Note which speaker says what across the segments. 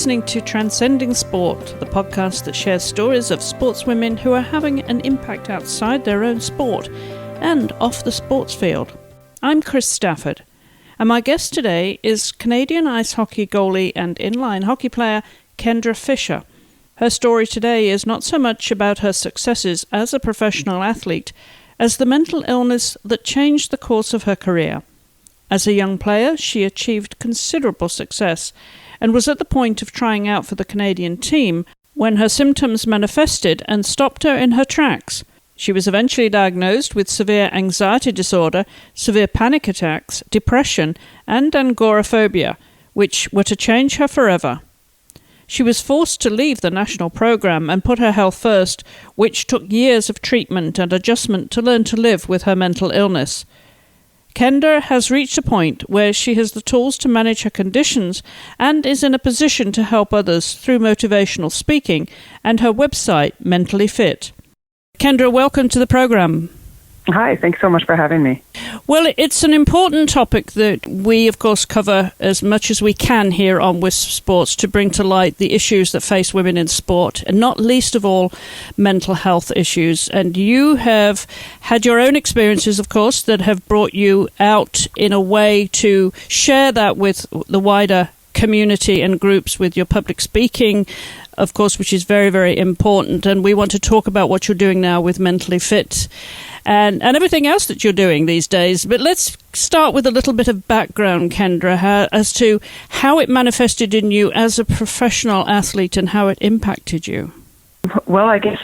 Speaker 1: listening to Transcending Sport, the podcast that shares stories of sportswomen who are having an impact outside their own sport and off the sports field. I'm Chris Stafford, and my guest today is Canadian ice hockey goalie and inline hockey player Kendra Fisher. Her story today is not so much about her successes as a professional athlete as the mental illness that changed the course of her career. As a young player, she achieved considerable success and was at the point of trying out for the Canadian team when her symptoms manifested and stopped her in her tracks. She was eventually diagnosed with severe anxiety disorder, severe panic attacks, depression, and agoraphobia, which were to change her forever. She was forced to leave the national program and put her health first, which took years of treatment and adjustment to learn to live with her mental illness. Kendra has reached a point where she has the tools to manage her conditions and is in a position to help others through motivational speaking and her website, Mentally Fit. Kendra, welcome to the program.
Speaker 2: Hi, thanks so much for having me.
Speaker 1: Well, it's an important topic that we, of course, cover as much as we can here on Wisp Sports to bring to light the issues that face women in sport, and not least of all, mental health issues. And you have had your own experiences, of course, that have brought you out in a way to share that with the wider community and groups with your public speaking, of course, which is very, very important. And we want to talk about what you're doing now with Mentally Fit and everything else that you're doing these days. But let's start with a little bit of background, Kendra, as to how it manifested in you as a professional athlete and how it impacted you.
Speaker 2: Well, I guess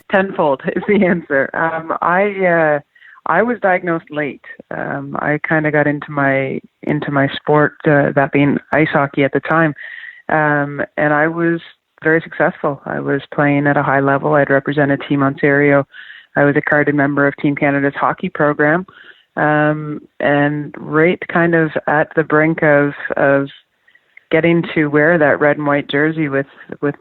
Speaker 2: tenfold is the answer. I was diagnosed late. I kind of got into my sport, that being ice hockey at the time, and I was very successful. I was playing at a high level. I'd represented Team Ontario. I was a carded member of Team Canada's hockey program, and right kind of at the brink of getting to wear that red and white jersey with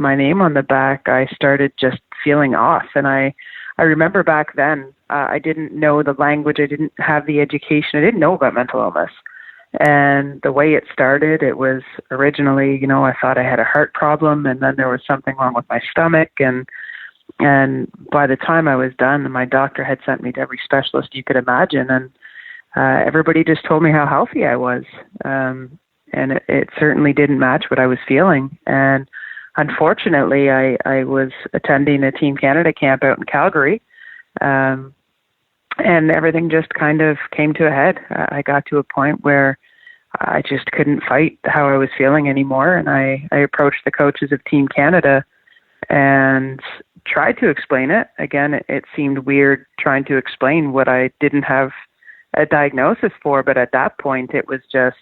Speaker 2: my name on the back, I started just feeling off. And I remember back then, I didn't know the language. I didn't have the education. I didn't know about mental illness. And the way it started, it was originally, I thought I had a heart problem, and then there was something wrong with my stomach. And by the time I was done, my doctor had sent me to every specialist you could imagine. And everybody just told me how healthy I was. And it certainly didn't match what I was feeling. And unfortunately, I was attending a Team Canada camp out in Calgary, and everything just kind of came to a head. I got to a point where I just couldn't fight how I was feeling anymore, and I approached the coaches of Team Canada and tried to explain it. Again, it seemed weird trying to explain what I didn't have a diagnosis for, but at that point, it was just,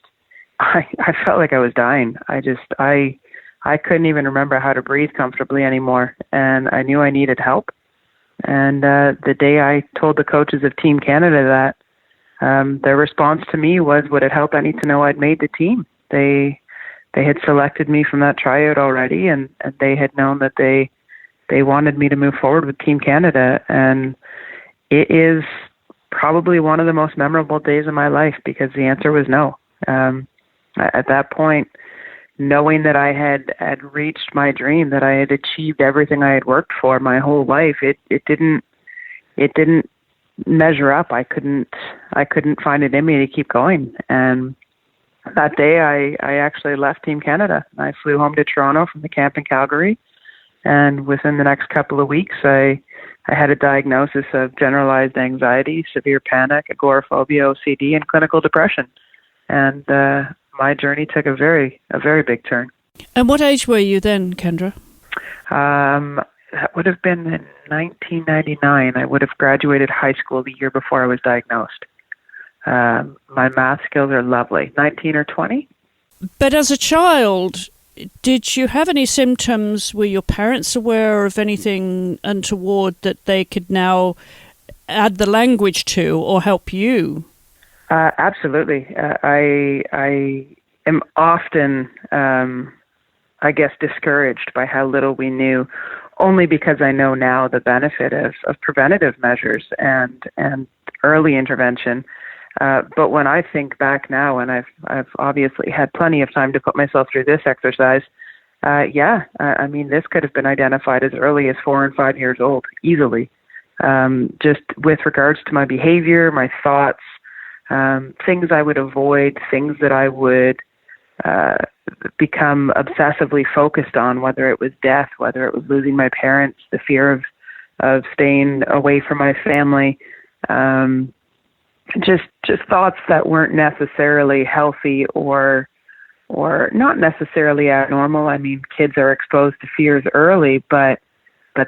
Speaker 2: I felt like I was dying. I couldn't even remember how to breathe comfortably anymore, and I knew I needed help. And the day I told the coaches of Team Canada that, their response to me was, would it help any to know I'd made the team? They had selected me from that tryout already, and they had known that they wanted me to move forward with Team Canada. And it is probably one of the most memorable days of my life because the answer was no. At that point, knowing that I had reached my dream, that I had achieved everything I had worked for my whole life, it didn't measure up. I couldn't find it in me to keep going. And that day I actually left Team Canada. I flew home to Toronto from the camp in Calgary, and within the next couple of weeks I had a diagnosis of generalized anxiety, severe panic, agoraphobia, OCD, and clinical depression. And my journey took a very big turn.
Speaker 1: And what age were you then, Kendra?
Speaker 2: That would have been in 1999. I would have graduated high school the year before I was diagnosed. My math skills are lovely. 19 or 20?
Speaker 1: But as a child, did you have any symptoms? Were your parents aware of anything untoward that they could now add the language to or help you?
Speaker 2: Absolutely. I am often, discouraged by how little we knew, only because I know now the benefit of preventative measures and early intervention. But when I think back now, and I've obviously had plenty of time to put myself through this exercise, I mean, this could have been identified as early as 4 and 5 years old, easily. Just with regards to my behavior, my thoughts, things I would avoid, things that I would become obsessively focused on, whether it was death, whether it was losing my parents, the fear of staying away from my family, just thoughts that weren't necessarily healthy or not necessarily abnormal. I mean, kids are exposed to fears early, but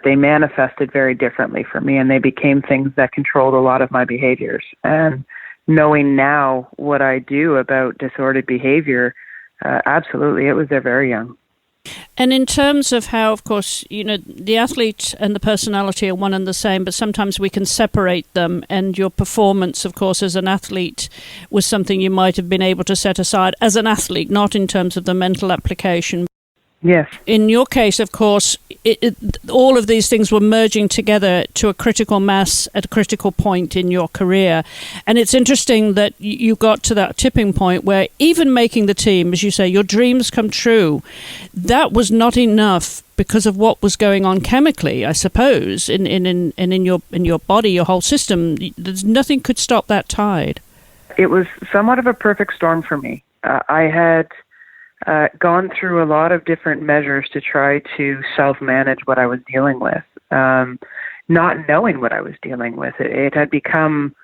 Speaker 2: they manifested very differently for me, and they became things that controlled a lot of my behaviors. And knowing now what I do about disordered behavior, absolutely, it was there very young.
Speaker 1: And in terms of how, of course, the athlete and the personality are one and the same, but sometimes we can separate them. And your performance, of course, as an athlete was something you might have been able to set aside as an athlete, not in terms of the mental application.
Speaker 2: Yes.
Speaker 1: In your case, of course, all of these things were merging together to a critical mass at a critical point in your career. And it's interesting that you got to that tipping point where even making the team, as you say, your dreams come true, that was not enough because of what was going on chemically, I suppose, in your body, your whole system. There's nothing could stop that tide.
Speaker 2: It was somewhat of a perfect storm for me. I had gone through a lot of different measures to try to self-manage what I was dealing with, not knowing what I was dealing with. It had become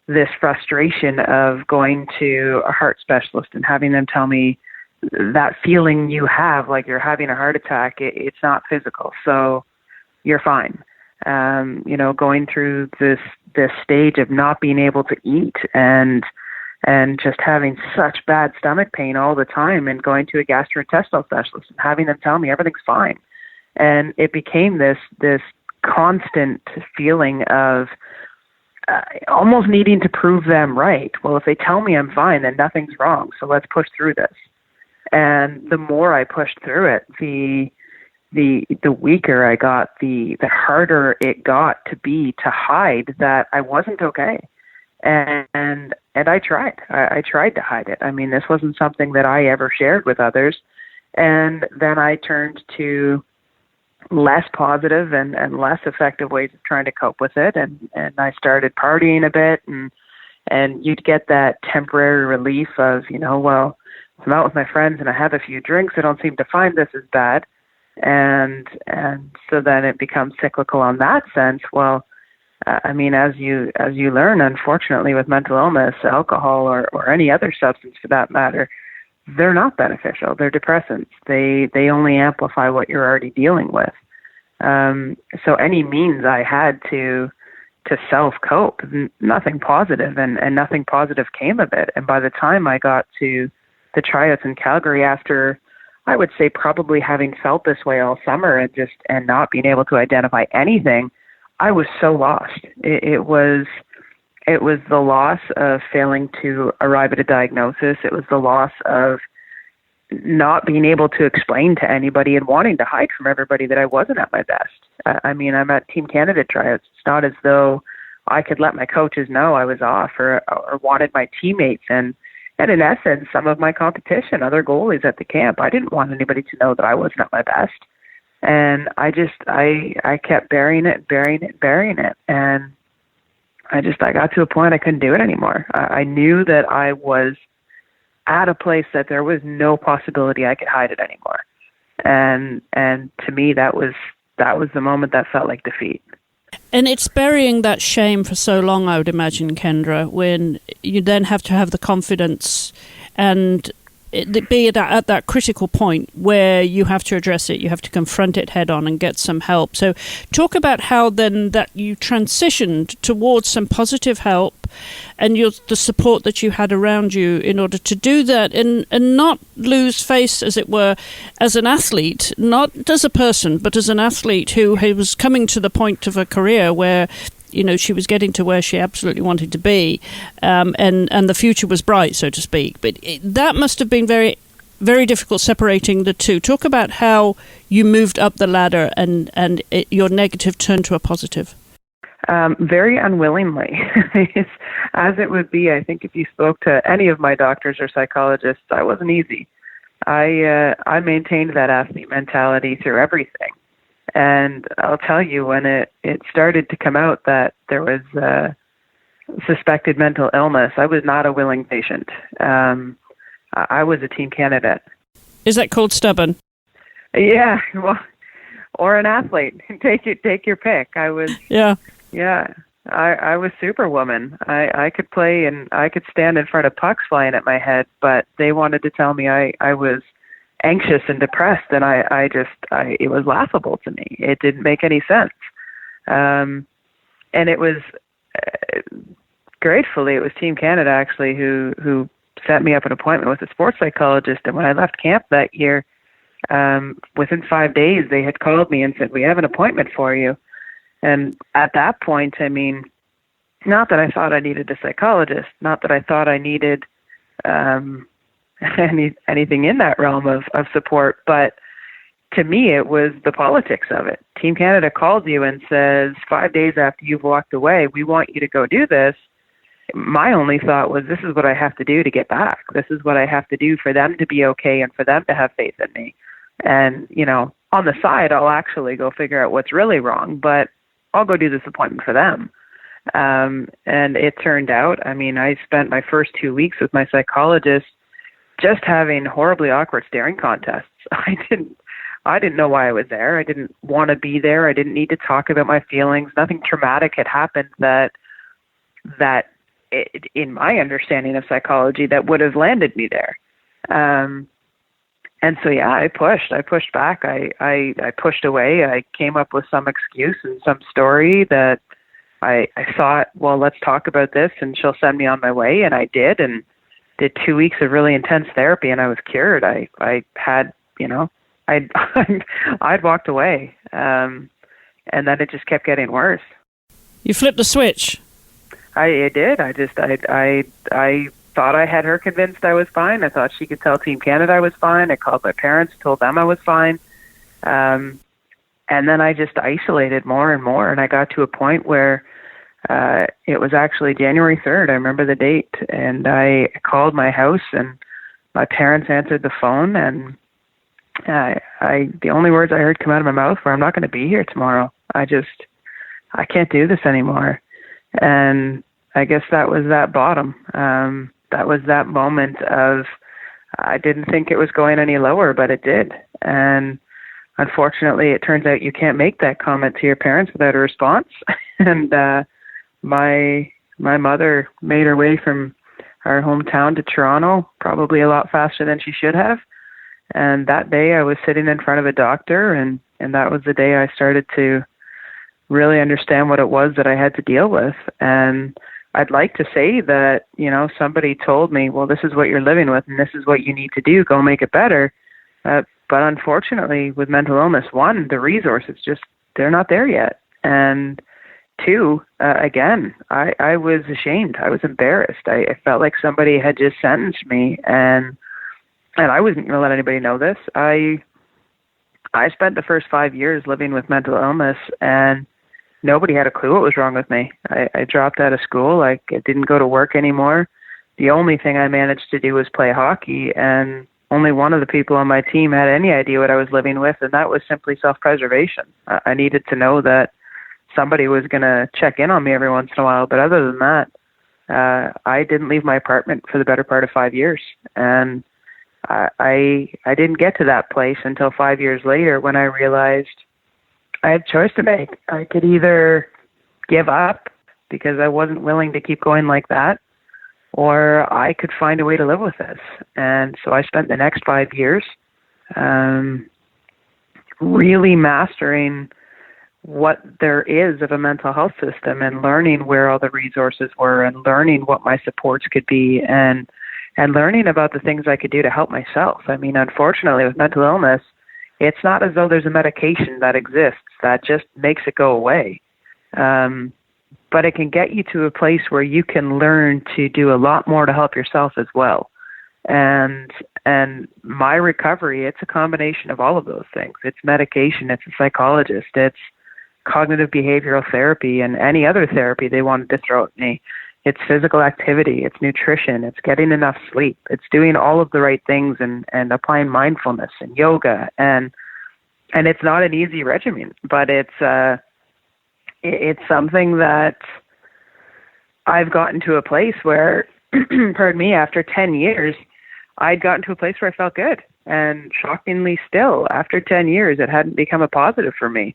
Speaker 2: this frustration of going to a heart specialist and having them tell me that feeling you have, like you're having a heart attack, it's not physical, so you're fine. Going through this stage of not being able to eat and just having such bad stomach pain all the time, and going to a gastrointestinal specialist and having them tell me everything's fine. And it became this constant feeling of almost needing to prove them right. Well, if they tell me I'm fine, then nothing's wrong, so let's push through this. And the more I pushed through it, the weaker I got, the harder it got to be to hide that I wasn't okay. And I tried. I tried to hide it. I mean, this wasn't something that I ever shared with others. And then I turned to less positive and less effective ways of trying to cope with it. And I started partying a bit, and you'd get that temporary relief of, well, if I'm out with my friends and I have a few drinks, I don't seem to find this as bad. And so then it becomes cyclical on that sense. Well, I mean, as you learn, unfortunately, with mental illness, alcohol or any other substance for that matter, they're not beneficial. They're depressants. They only amplify what you're already dealing with. So any means I had to self-cope, nothing positive, and nothing positive came of it. And by the time I got to the tryouts in Calgary, after I would say probably having felt this way all summer and not being able to identify anything, I was so lost. It was the loss of failing to arrive at a diagnosis. It was the loss of not being able to explain to anybody and wanting to hide from everybody that I wasn't at my best. I mean, I'm at Team Canada tryouts. It's not as though I could let my coaches know I was off or wanted my teammates and in essence, some of my competition, other goalies at the camp. I didn't want anybody to know that I wasn't at my best. And I kept burying it. And I got to a point I couldn't do it anymore. I knew that I was at a place that there was no possibility I could hide it anymore. And to me, that was the moment that felt like defeat.
Speaker 1: And it's burying that shame for so long, I would imagine, Kendra, when you then have to have the confidence and be at that critical point where you have to address it, you have to confront it head on and get some help. So talk about how then that you transitioned towards some positive help and the support that you had around you in order to do that and not lose face, as it were, as an athlete, not as a person, but as an athlete who was coming to the point of a career where she was getting to where she absolutely wanted to be, and the future was bright, so to speak. But that must have been very, very difficult separating the two. Talk about how you moved up the ladder and your negative turned to a positive.
Speaker 2: Very unwillingly, as it would be. I think if you spoke to any of my doctors or psychologists, I wasn't easy. I maintained that athlete mentality through everything. And I'll tell you, when it started to come out that there was suspected mental illness, I was not a willing patient. I was a Team Canada.
Speaker 1: Is that called stubborn?
Speaker 2: Yeah, well, or an athlete. Take your pick. I was. Yeah. I was Superwoman. I could play and I could stand in front of pucks flying at my head, but they wanted to tell me I was anxious and depressed, and it was laughable to me. It didn't make any sense. And it was, gratefully, it was Team Canada actually who set me up an appointment with a sports psychologist. And when I left camp that year, within 5 days, they had called me and said, "We have an appointment for you." And at that point, I mean, not that I thought I needed a psychologist, not that I thought I needed anything in that realm of support, but to me, it was the politics of it. Team Canada calls you and says, 5 days after you've walked away, we want you to go do this. My only thought was, this is what I have to do to get back. This is what I have to do for them to be okay and for them to have faith in me. And, on the side, I'll actually go figure out what's really wrong, but I'll go do this appointment for them. And it turned out, I spent my first 2 weeks with my psychologist just having horribly awkward staring contests. I didn't know why I was there. I didn't want to be there. I didn't need to talk about my feelings. Nothing traumatic had happened that in my understanding of psychology, that would have landed me there. And so, yeah, I pushed back. I pushed away. I came up with some excuse and some story that I thought, well, let's talk about this and she'll send me on my way. And I did, and did 2 weeks of really intense therapy, and I was cured. I had, I'd walked away. And then it just kept getting worse.
Speaker 1: You flipped the switch.
Speaker 2: I did. I thought I had her convinced I was fine. I thought she could tell Team Canada I was fine. I called my parents, told them I was fine. And then I just isolated more and more. And I got to a point where it was actually January 3rd. I remember the date. And I called my house and my parents answered the phone. And the only words I heard come out of my mouth were, "I'm not going to be here tomorrow. I can't do this anymore." And I guess that was that bottom. That was that moment of, I didn't think it was going any lower, but it did. And unfortunately, it turns out you can't make that comment to your parents without a response. And my mother made her way from our hometown to Toronto, probably a lot faster than she should have. And that day I was sitting in front of a doctor, and that was the day I started to really understand what it was that I had to deal with. And I'd like to say that, somebody told me, well, this is what you're living with and this is what you need to do, go make it better. But unfortunately, with mental illness, one, the resources they're not there yet. And two, again, I was ashamed. I was embarrassed. I felt like somebody had just sentenced me, and I wasn't going to let anybody know this. I spent the first 5 years living with mental illness, and nobody had a clue what was wrong with me. I dropped out of school. I didn't go to work anymore. The only thing I managed to do was play hockey, and only one of the people on my team had any idea what I was living with, and that was simply self-preservation. I needed to know that somebody was going to check in on me every once in a while, but other than that, I didn't leave my apartment for the better part of 5 years. And I didn't get to that place until 5 years later, when I realized I had a choice to make. I could either give up because I wasn't willing to keep going like that, or I could find a way to live with this. And so I spent the next 5 years really mastering what there is of a mental health system, and learning where all the resources were, and learning what my supports could be, and learning about the things I could do to help myself. Unfortunately, with mental illness, it's not as though there's a medication that exists that just makes it go away. But it can get you to a place where you can learn to do a lot more to help yourself as well. And my recovery, it's a combination of all of those things. It's medication, it's a psychologist, it's cognitive behavioral therapy, and any other therapy they wanted to throw at me. it's physical activity, it's nutrition, it's getting enough sleep, it's doing all of the right things and applying mindfulness and yoga. And it's not an easy regimen, but it's something that I've gotten to a place where, pardon me, after 10 years, I'd gotten to a place where I felt good. And shockingly still, after 10 years, it hadn't become a positive for me.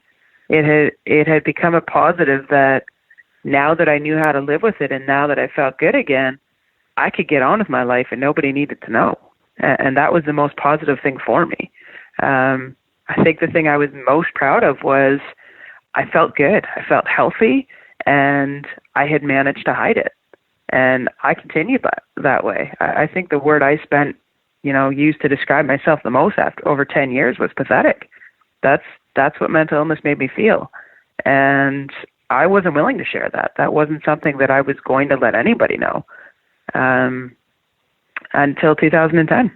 Speaker 2: It had become a positive that now that I knew how to live with it and now that I felt good again, I could get on with my life and nobody needed to know. And that was the most positive thing for me. I think the thing I was most proud of was I felt good. I felt healthy, and I had managed to hide it. And I continued that way. I think the word I spent, used to describe myself the most after over 10 years was pathetic. That's what mental illness made me feel. And I wasn't willing to share that. That wasn't something that I was going to let anybody know. Until 2010.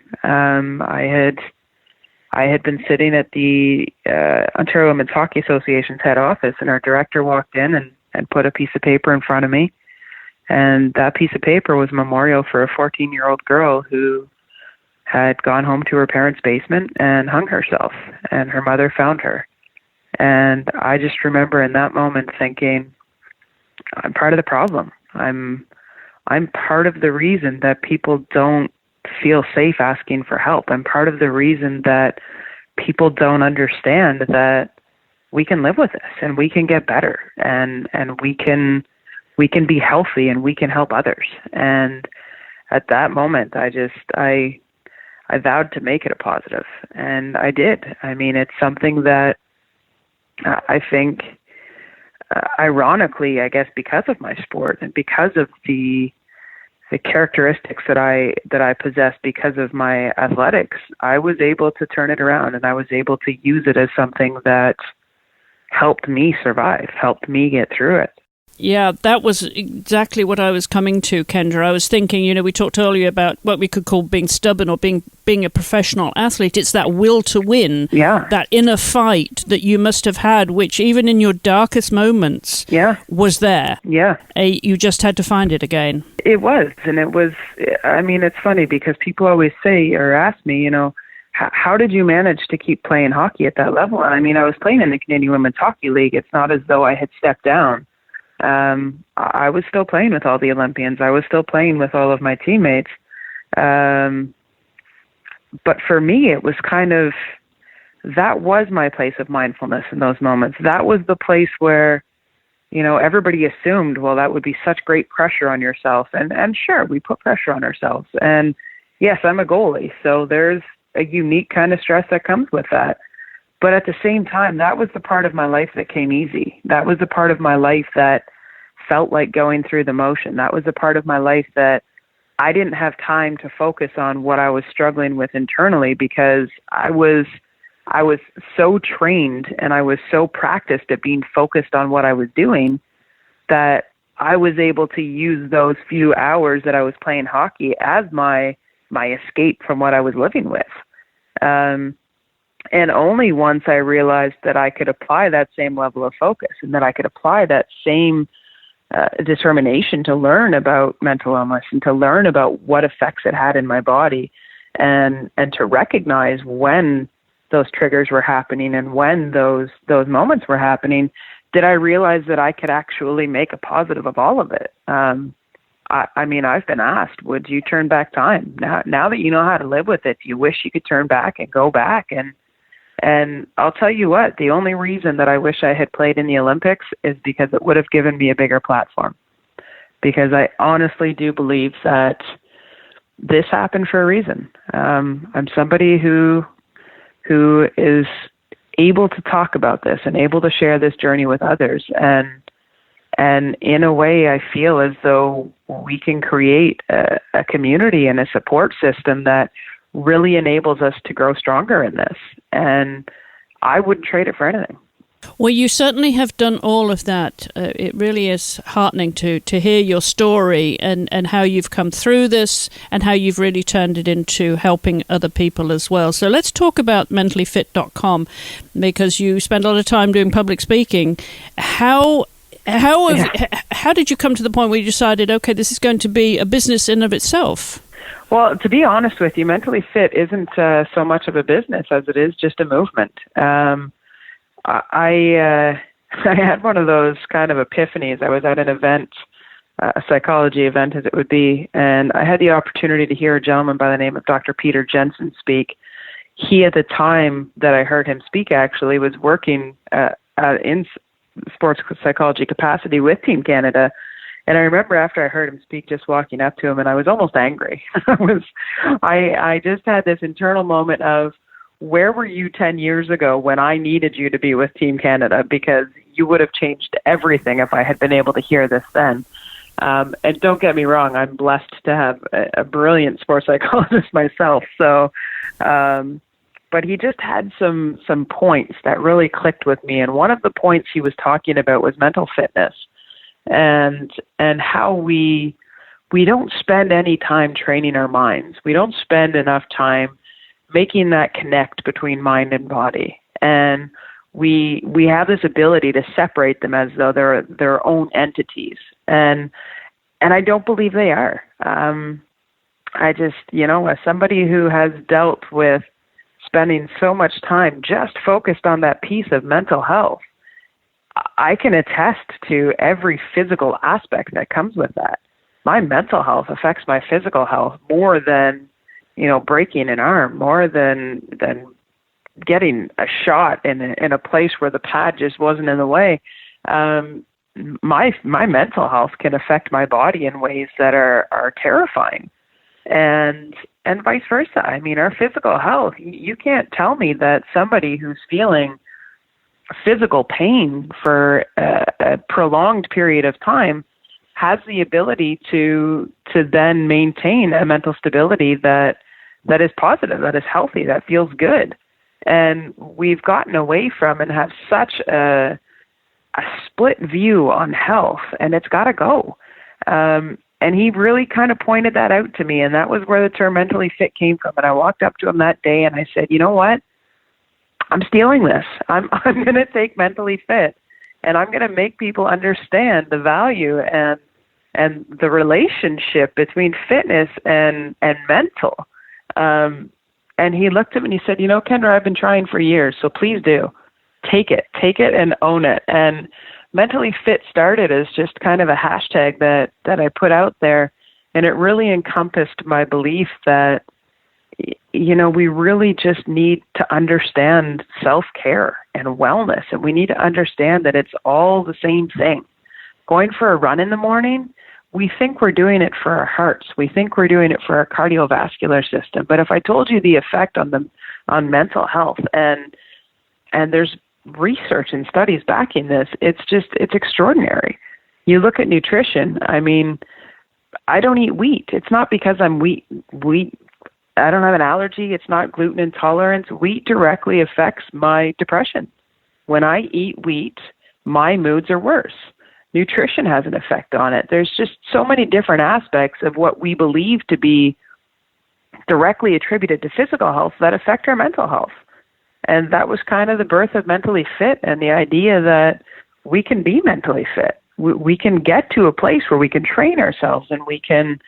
Speaker 2: I had been sitting at the Ontario Women's Hockey Association's head office, and our director walked in and put a piece of paper in front of me. And that piece of paper was a memorial for a 14-year-old girl who had gone home to her parents' basement and hung herself, and her mother found her. And I just remember in that moment thinking, I'm part of the problem. I'm part of the reason that people don't feel safe asking for help. I'm part of the reason that people don't understand that we can live with this and we can get better and we can be healthy and we can help others. And at that moment, I vowed to make it a positive, and I did. I mean, it's something that I think, ironically, I guess because of my sport and because of the characteristics that I possess because of my athletics, I was able to turn it around, and I was able to use it as something that helped me survive, helped me get through it.
Speaker 1: Yeah, that was exactly what I was coming to, Kendra. I was thinking, we talked earlier about what we could call being stubborn or being a professional athlete. It's that will to win, that inner fight that you must have had, which even in your darkest moments was there. Yeah. You just had to find it again.
Speaker 2: It was, and it was, it's funny because people always say or ask me, how did you manage to keep playing hockey at that level? I was playing in the Canadian Women's Hockey League. It's not as though I had stepped down. I was still playing with all the Olympians. I was still playing with all of my teammates. But for me, it was kind of, that was my place of mindfulness in those moments. That was the place where, everybody assumed, well, that would be such great pressure on yourself. And sure, we put pressure on ourselves. And yes, I'm a goalie, so there's a unique kind of stress that comes with that. But at the same time, that was the part of my life that came easy. That was the part of my life that felt like going through the motion. That was the part of my life that I didn't have time to focus on what I was struggling with internally because I was so trained and I was so practiced at being focused on what I was doing that I was able to use those few hours that I was playing hockey as my escape from what I was living with. And only once I realized that I could apply that same level of focus and that I could apply that same determination to learn about mental illness and to learn about what effects it had in my body and to recognize when those triggers were happening and when those moments were happening, did I realize that I could actually make a positive of all of it. I've been asked, would you turn back time? Now that you know how to live with it, do you wish you could turn back and go back? And I'll tell you what, the only reason that I wish I had played in the Olympics is because it would have given me a bigger platform. Because I honestly do believe that this happened for a reason. I'm somebody who is able to talk about this and able to share this journey with others. And in a way, I feel as though we can create a community and a support system that really enables us to grow stronger in this. And I wouldn't trade it for anything.
Speaker 1: Well, you certainly have done all of that. It really is heartening to hear your story and how you've come through this and how you've really turned it into helping other people as well. So let's talk about mentallyfit.com because you spend a lot of time doing public speaking. How How did you come to the point where you decided, okay, this is going to be a business in of itself?
Speaker 2: Well, to be honest with you, Mentally Fit isn't so much of a business as it is just a movement. I had one of those kind of epiphanies. I was at an event, a psychology event as it would be, and I had the opportunity to hear a gentleman by the name of Dr. Peter Jensen speak. He, at the time that I heard him speak, actually was working in sports psychology capacity with Team Canada. And I remember after I heard him speak, just walking up to him, and I was almost angry. I just had this internal moment of, where were you 10 years ago when I needed you to be with Team Canada? Because you would have changed everything if I had been able to hear this then. And don't get me wrong, I'm blessed to have a brilliant sports psychologist myself. So, but he just had some points that really clicked with me. And one of the points he was talking about was mental fitness, and how we don't spend any time training our minds. We don't spend enough time making that connect between mind and body. And we have this ability to separate them as though they're their own entities. And I don't believe they are. I just, as somebody who has dealt with spending so much time just focused on that piece of mental health, I can attest to every physical aspect that comes with that. My mental health affects my physical health more than, breaking an arm, more than getting a shot in a place where the pad just wasn't in the way. My mental health can affect my body in ways that are terrifying, and vice versa. I mean, our physical health, you can't tell me that somebody who's feeling physical pain for a prolonged period of time has the ability to then maintain a mental stability that is positive, that is healthy, that feels good. And we've gotten away from and have such a split view on health, and it's got to go. And he really kind of pointed that out to me, and that was where the term mentally fit came from. And I walked up to him that day and I said, you know what? I'm stealing this. I'm going to take mentally fit, and I'm going to make people understand the value and the relationship between fitness and mental. And he looked at me and he said, Kendra, I've been trying for years, so please do. Take it and own it. And mentally fit started as just kind of a hashtag that I put out there. And it really encompassed my belief that, we really just need to understand self-care and wellness. And we need to understand that it's all the same thing. Going for a run in the morning, we think we're doing it for our hearts. We think we're doing it for our cardiovascular system. But if I told you the effect on mental health, and there's research and studies backing this, it's extraordinary. You look at nutrition. I mean, I don't eat wheat. It's not because I'm wheat. I don't have an allergy. It's not gluten intolerance. Wheat directly affects my depression. When I eat wheat, my moods are worse. Nutrition has an effect on it. There's just so many different aspects of what we believe to be directly attributed to physical health that affect our mental health. And that was kind of the birth of Mentally Fit, and the idea that we can be mentally fit. We can get to a place where we can train ourselves, and we can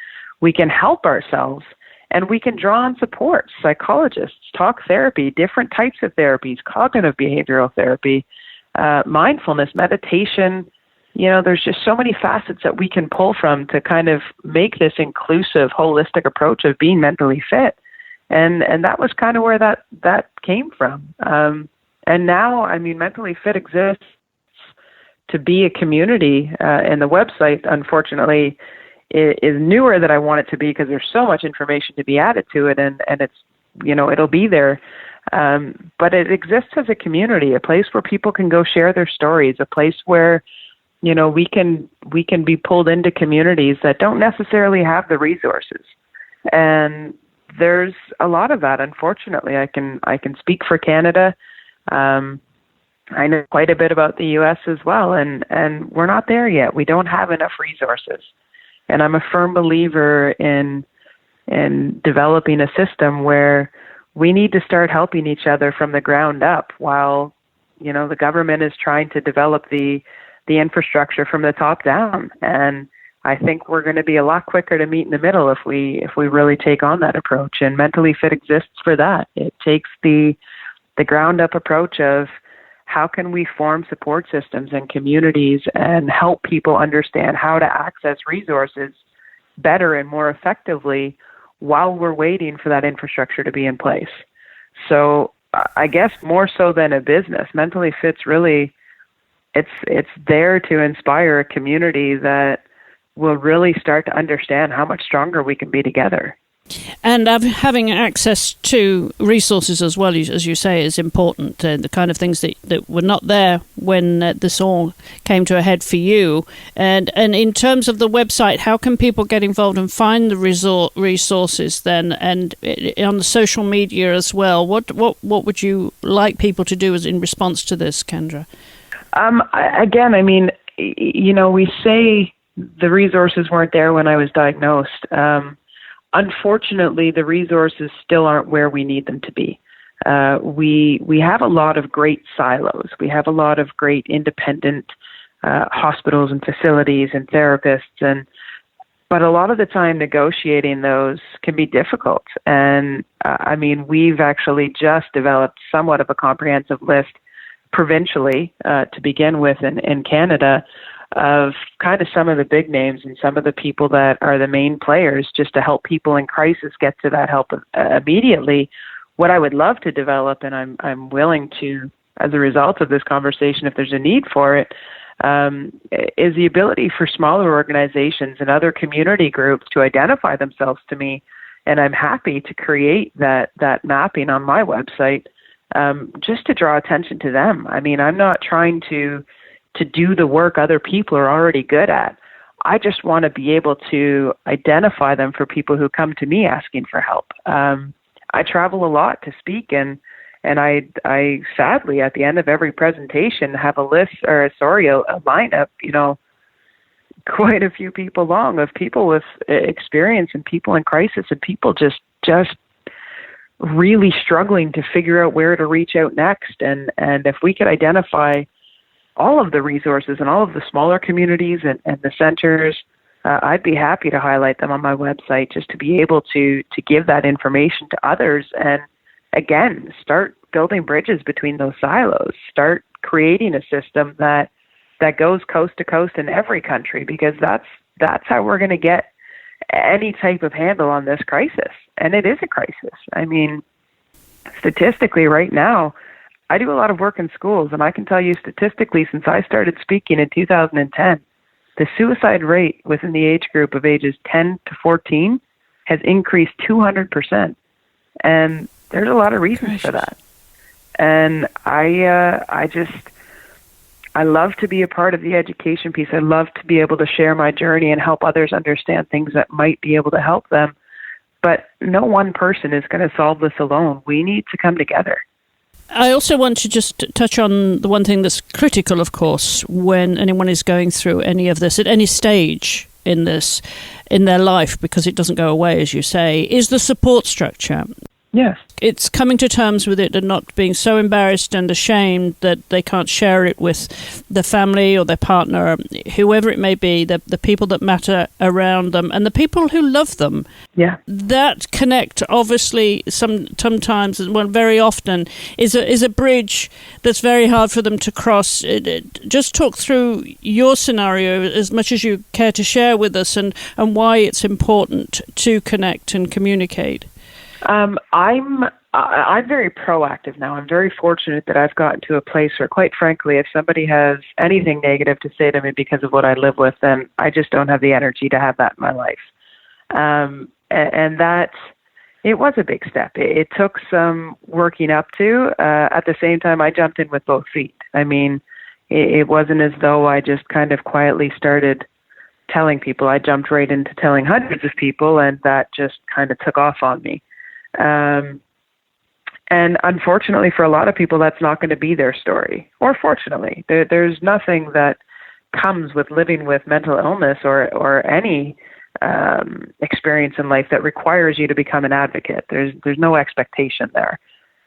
Speaker 2: help ourselves, and we can draw on support, psychologists, talk therapy, different types of therapies, cognitive behavioral therapy, mindfulness, meditation. There's just so many facets that we can pull from to kind of make this inclusive, holistic approach of being mentally fit. And that was kind of where that came from. And now, I mean, Mentally Fit exists to be a community, and the website, unfortunately, is newer than I want it to be because there's so much information to be added to it, and it's, it'll be there. But it exists as a community, a place where people can go share their stories, a place where, we can be pulled into communities that don't necessarily have the resources. And there's a lot of that, unfortunately. I can speak for Canada. I know quite a bit about the U.S. as well, and we're not there yet. We don't have enough resources. And I'm a firm believer in developing a system where we need to start helping each other from the ground up while, the government is trying to develop the the infrastructure from the top down. And I think we're going to be a lot quicker to meet in the middle if we really take on that approach. And Mentally Fit exists for that. It takes the ground up approach of how can we form support systems and communities and help people understand how to access resources better and more effectively while we're waiting for that infrastructure to be in place. So I guess more so than a business, Mentally Fit's really, it's there to inspire a community that will really start to understand how much stronger we can be together.
Speaker 1: And having access to resources as well, as you say, is important. The kind of things that were not there when this all came to a head for you. And in terms of the website, how can people get involved and find the resources then? And on the social media as well, what would you like people to do in response to this, Kendra?
Speaker 2: Again, I mean, we say the resources weren't there when I was diagnosed. Unfortunately, the resources still aren't where we need them to be. We have a lot of great silos. We have a lot of great independent hospitals and facilities and therapists, but a lot of the time negotiating those can be difficult. And I mean, we've actually just developed somewhat of a comprehensive list provincially to begin with in Canada of kind of some of the big names and some of the people that are the main players just to help people in crisis get to that help immediately. What I would love to develop, and I'm willing to, as a result of this conversation, if there's a need for it, is the ability for smaller organizations and other community groups to identify themselves to me. And I'm happy to create that mapping on my website just to draw attention to them. I mean, I'm not trying to do the work other people are already good at. I just want to be able to identify them for people who come to me asking for help. I travel a lot to speak, and I sadly at the end of every presentation have a lineup, quite a few people long of people with experience and people in crisis and people just really struggling to figure out where to reach out next. And if we could identify all of the resources and all of the smaller communities and the centers, I'd be happy to highlight them on my website just to be able to give that information to others and, again, start building bridges between those silos, start creating a system that goes coast to coast in every country, because that's how we're going to get any type of handle on this crisis. And it is a crisis. I mean, statistically right now, I do a lot of work in schools, and I can tell you statistically, since I started speaking in 2010, the suicide rate within the age group of ages 10 to 14 has increased 200%. And there's a lot of reasons for that. And I love to be a part of the education piece. I love to be able to share my journey and help others understand things that might be able to help them. But no one person is going to solve this alone. We need to come together.
Speaker 1: I also want to just touch on the one thing that's critical, of course, when anyone is going through any of this at any stage in their life, because it doesn't go away, as you say, is the support structure.
Speaker 2: Yes.
Speaker 1: It's coming to terms with it and not being so embarrassed and ashamed that they can't share it with the family or their partner, whoever it may be, the people that matter around them and the people who love them.
Speaker 2: Yeah.
Speaker 1: That connect, obviously, sometimes, well, very often, is a bridge that's very hard for them to cross. Just talk through your scenario as much as you care to share with us and why it's important to connect and communicate.
Speaker 2: I'm very proactive now. I'm very fortunate that I've gotten to a place where, quite frankly, if somebody has anything negative to say to me because of what I live with, then I just don't have the energy to have that in my life. And that, it was a big step. It took some working up to. At the same time, I jumped in with both feet. I mean, it wasn't as though I just kind of quietly started telling people. I jumped right into telling hundreds of people, and that just kind of took off on me. And unfortunately for a lot of people, that's not going to be their story. Or fortunately, there's nothing that comes with living with mental illness or any experience in life that requires you to become an advocate. There's no expectation there.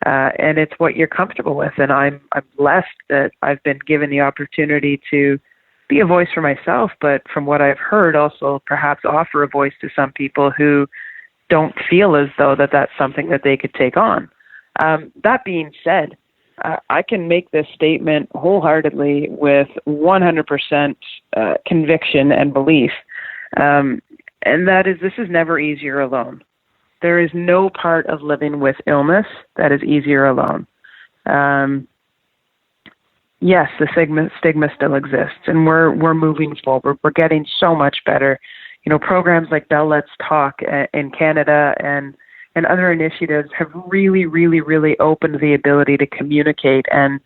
Speaker 2: And it's what you're comfortable with. And I'm blessed that I've been given the opportunity to be a voice for myself, but from what I've heard, also perhaps offer a voice to some people who don't feel as though that's something that they could take on. That being said, I can make this statement wholeheartedly with 100% conviction and belief, and that is, this is never easier alone. There is no part of living with illness that is easier alone. Yes, the stigma still exists, and we're moving forward. We're getting so much better. Programs like Bell Let's Talk in Canada and other initiatives have really, really, really opened the ability to communicate and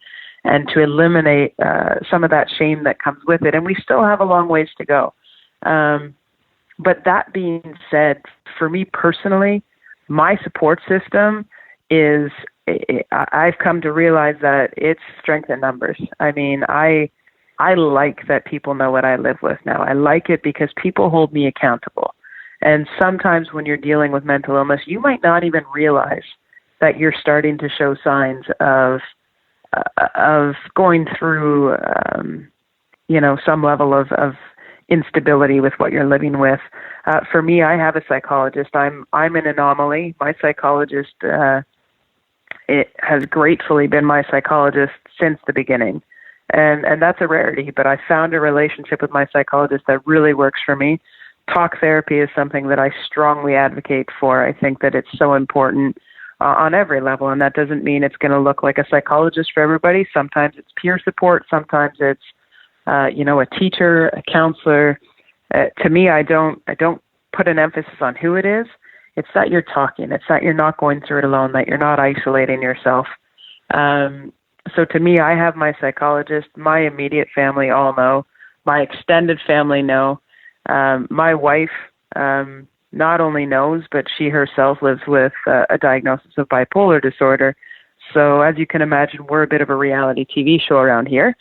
Speaker 2: to eliminate some of that shame that comes with it. And we still have a long ways to go. But that being said, for me personally, my support system is, I've come to realize that it's strength in numbers. I mean, I like that people know what I live with now. I like it because people hold me accountable. And sometimes when you're dealing with mental illness, you might not even realize that you're starting to show signs of going through, some level of instability with what you're living with. For me, I have a psychologist. I'm an anomaly. My psychologist, it has gratefully been my psychologist since the beginning. And that's a rarity, but I found a relationship with my psychologist that really works for me. Talk therapy is something that I strongly advocate for. I think that it's so important on every level, and that doesn't mean it's going to look like a psychologist for everybody. Sometimes it's peer support. Sometimes it's, a teacher, a counselor. To me, I don't put an emphasis on who it is. It's that you're talking. It's that you're not going through it alone, that you're not isolating yourself. So to me, I have my psychologist. My immediate family all know. My extended family know. My wife not only knows, but she herself lives with a diagnosis of bipolar disorder. So as you can imagine, we're a bit of a reality TV show around here.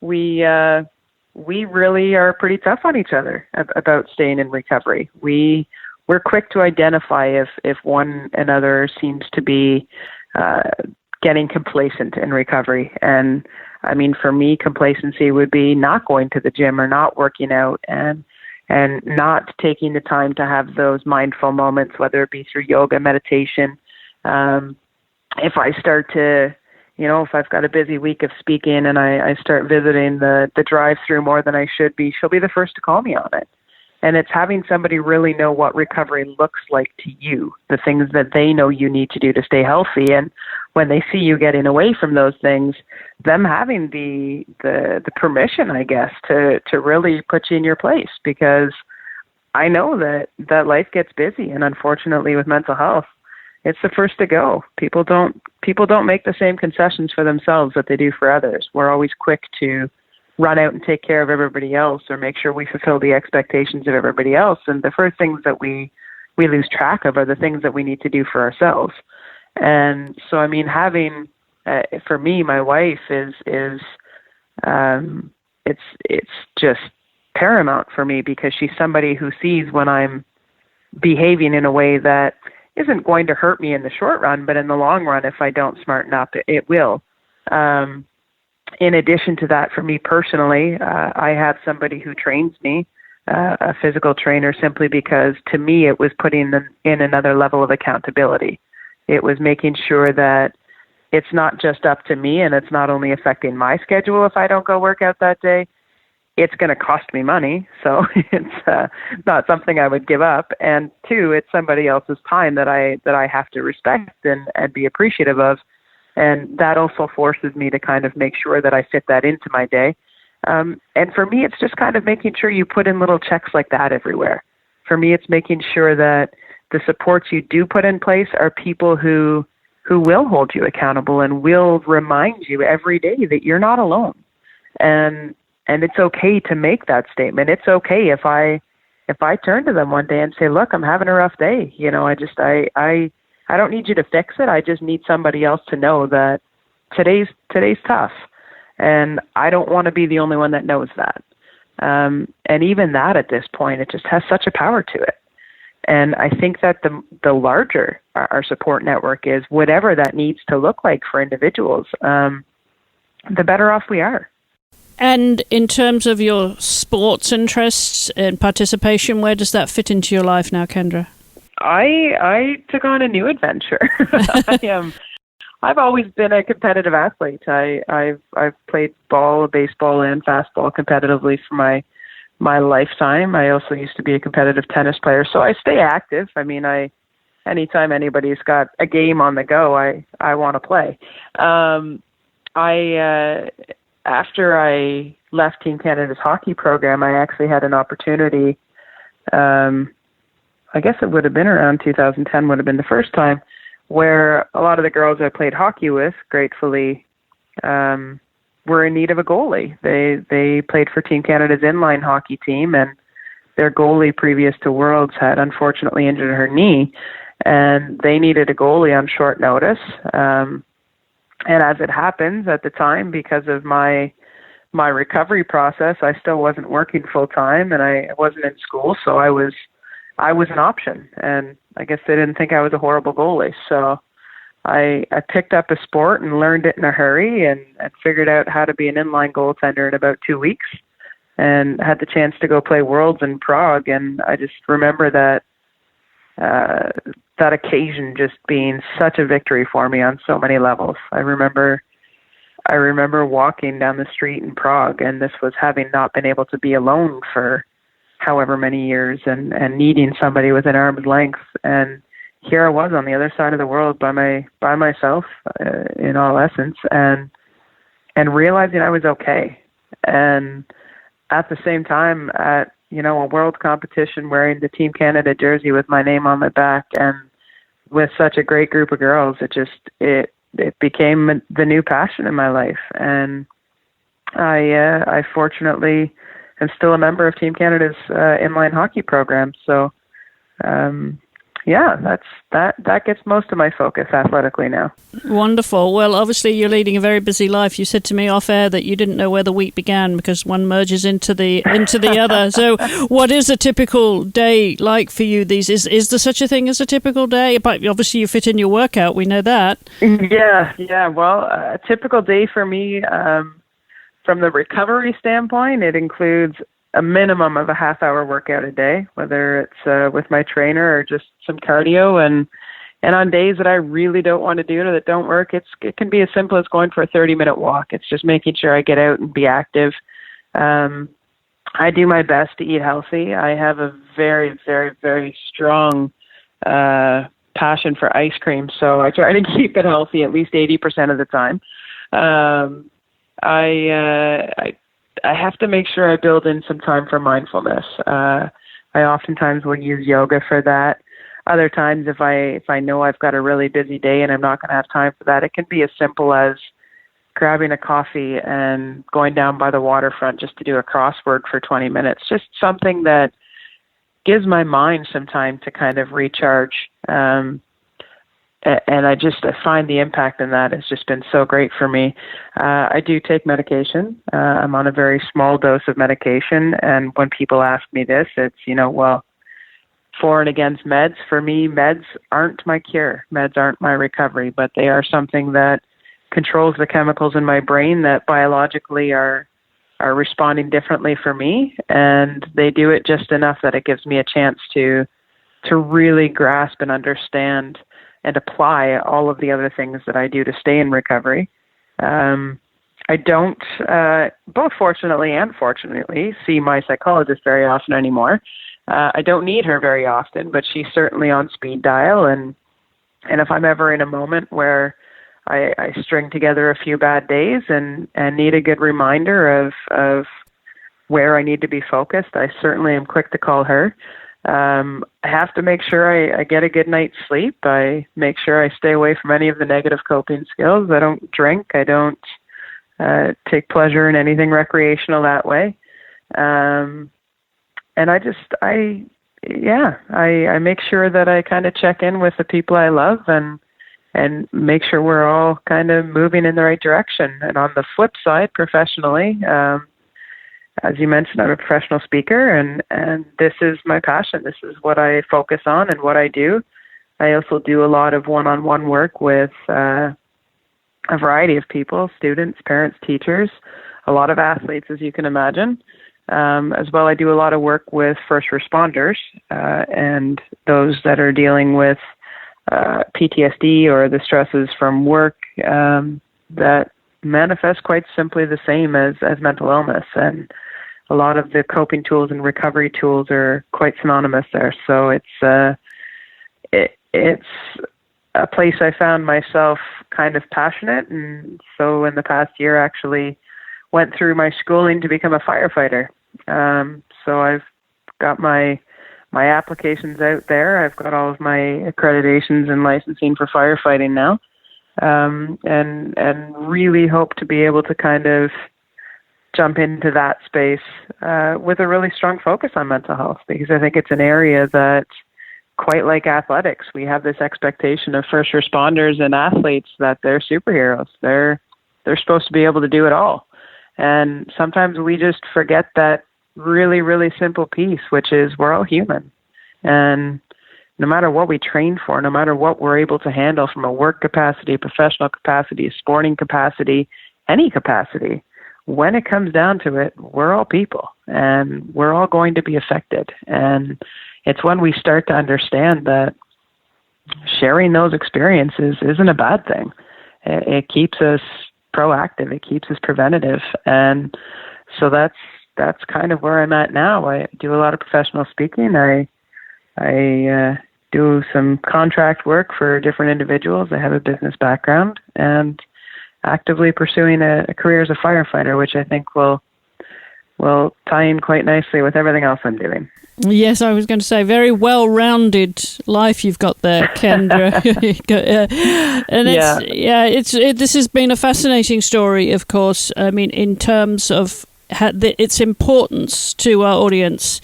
Speaker 2: We really are pretty tough on each other about staying in recovery. We're quick to identify if one another seems to be getting complacent in recovery. And I mean, for me, complacency would be not going to the gym or not working out and not taking the time to have those mindful moments, whether it be through yoga, meditation. If I start to, if I've got a busy week of speaking and I start visiting the drive-through more than I should be, she'll be the first to call me on it. And it's having somebody really know what recovery looks like to you, the things that they know you need to do to stay healthy. And when they see you getting away from those things, them having the permission, I guess, to really put you in your place. Because I know that life gets busy, and unfortunately with mental health, it's the first to go. People don't make the same concessions for themselves that they do for others. We're always quick to run out and take care of everybody else or make sure we fulfill the expectations of everybody else. And the first things that we lose track of are the things that we need to do for ourselves. And so, I mean, having, for me, my wife is it's just paramount for me, because she's somebody who sees when I'm behaving in a way that isn't going to hurt me in the short run, but in the long run, if I don't smarten up, it will. In addition to that, for me personally, I have somebody who trains me, a physical trainer, simply because to me it was putting them in another level of accountability. It was making sure that it's not just up to me, and it's not only affecting my schedule if I don't go work out that day. It's going to cost me money, so it's not something I would give up. And two, it's somebody else's time that I have to respect and be appreciative of. And that also forces me to kind of make sure that I fit that into my day. And for me, it's just kind of making sure you put in little checks like that everywhere. For me, it's making sure that the supports you do put in place are people who will hold you accountable and will remind you every day that you're not alone. And it's okay to make that statement. It's okay if I turn to them one day and say, look, I'm having a rough day. I don't need you to fix it. I just need somebody else to know that today's tough. And I don't want to be the only one that knows that. And even that at this point, it just has such a power to it. And I think that the larger our support network is, whatever that needs to look like for individuals, the better off we are.
Speaker 1: And in terms of your sports interests and participation, where does that fit into your life now, Kendra?
Speaker 2: I took on a new adventure. I've always been a competitive athlete. I've played baseball, and fastball competitively for my lifetime. I also used to be a competitive tennis player, so I stay active. I mean, anytime anybody's got a game on the go, I want to play. After I left Team Canada's hockey program, I actually had an opportunity. I guess it would have been around 2010, would have been the first time, where a lot of the girls I played hockey with, gratefully, were in need of a goalie. They played for Team Canada's inline hockey team, and their goalie previous to Worlds had unfortunately injured her knee, and they needed a goalie on short notice. And as it happens at the time, because of my recovery process, I still wasn't working full time, and I wasn't in school, so I was an option, and I guess they didn't think I was a horrible goalie. So I picked up a sport and learned it in a hurry, and figured out how to be an inline goaltender in about 2 weeks, and had the chance to go play Worlds in Prague. And I just remember that occasion just being such a victory for me on so many levels. I remember walking down the street in Prague, and this was having not been able to be alone for however many years, and needing somebody within arm's length. And here I was on the other side of the world by myself, in all essence, and realizing I was okay. And at the same time, at a world competition, wearing the Team Canada jersey with my name on my back, and with such a great group of girls, it became the new passion in my life. And I fortunately am still a member of Team Canada's inline hockey program. So, that gets most of my focus athletically now.
Speaker 1: Wonderful. Well, obviously you're leading a very busy life. You said to me off air that you didn't know where the week began because one merges into the other. So what is a typical day like for you? Is there such a thing as a typical day? But obviously you fit in your workout. We know that.
Speaker 2: Yeah. Well, a typical day for me, from the recovery standpoint, it includes a minimum of a half-hour workout a day, whether it's with my trainer or just some cardio. And on days that I really don't want to do it or that don't work, it can be as simple as going for a 30-minute walk. It's just making sure I get out and be active. I do my best to eat healthy. I have a very, very, very strong passion for ice cream, so I try to keep it healthy at least 80% of the time. I have to make sure I build in some time for mindfulness. I oftentimes will use yoga for that. Other times, if I know I've got a really busy day and I'm not going to have time for that, it can be as simple as grabbing a coffee and going down by the waterfront just to do a crossword for 20 minutes. Just something that gives my mind some time to kind of recharge. And I find the impact in that has just been so great for me. I do take medication. I'm on a very small dose of medication. And when people ask me this, it's, for and against meds. For me, meds aren't my cure. Meds aren't my recovery, but they are something that controls the chemicals in my brain that biologically are responding differently for me. And they do it just enough that it gives me a chance to really grasp and understand and apply all of the other things that I do to stay in recovery. I don't, both fortunately and fortunately, see my psychologist very often anymore. I don't need her very often, but she's certainly on speed dial. And if I'm ever in a moment where I string together a few bad days and need a good reminder of where I need to be focused, I certainly am quick to call her. I have to make sure I get a good night's sleep. I make sure I stay away from any of the negative coping skills. I don't drink. I don't take pleasure in anything recreational that way. And I make sure that I kind of check in with the people I love and make sure we're all kind of moving in the right direction. And on the flip side, professionally, as you mentioned, I'm a professional speaker, and this is my passion. This is what I focus on and what I do. I also do a lot of one-on-one work with a variety of people, students, parents, teachers, a lot of athletes, as you can imagine. As well, I do a lot of work with first responders and those that are dealing with PTSD or the stresses from work that manifest quite simply the same as mental illness. And a lot of the coping tools and recovery tools are quite synonymous there. So it's a place I found myself kind of passionate. And so in the past year, actually went through my schooling to become a firefighter. So I've got my applications out there. I've got all of my accreditations and licensing for firefighting now. And really hope to be able to kind of jump into that space with a really strong focus on mental health, because I think it's an area that, quite like athletics, we have this expectation of first responders and athletes that they're superheroes. They're supposed to be able to do it all. And sometimes we just forget that really, really simple piece, which is we're all human. And no matter what we train for, no matter what we're able to handle from a work capacity, professional capacity, a sporting capacity, any capacity, when it comes down to it, we're all people and we're all going to be affected. And it's when we start to understand that sharing those experiences isn't a bad thing. It keeps us proactive. It keeps us preventative. And so that's kind of where I'm at now. I do a lot of professional speaking. I do some contract work for different individuals. I have a business background and actively pursuing a career as a firefighter, which I think will tie in quite nicely with everything else I'm doing.
Speaker 1: Yes, I was going to say, very well-rounded life you've got there, Kendra. And this has been a fascinating story, of course. I mean, in terms of its importance to our audience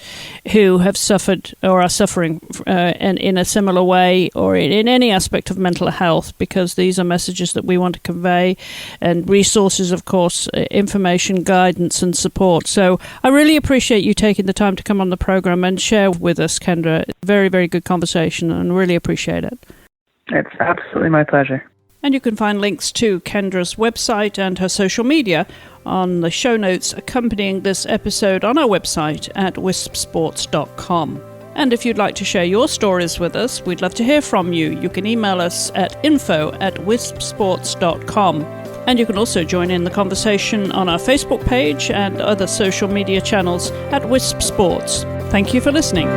Speaker 1: who have suffered or are suffering in a similar way or in any aspect of mental health, because these are messages that we want to convey, and resources, of course, information, guidance and support. So I really appreciate you taking the time to come on the program and share with us, Kendra. Very, very good conversation, and really appreciate it.
Speaker 2: It's absolutely my pleasure.
Speaker 1: And you can find links to Kendra's website and her social media on the show notes accompanying this episode on our website at wispsports.com. And if you'd like to share your stories with us, we'd love to hear from you. You can email us at info@wispsports.com. And you can also join in the conversation on our Facebook page and other social media channels at Wisp Sports. Thank you for listening.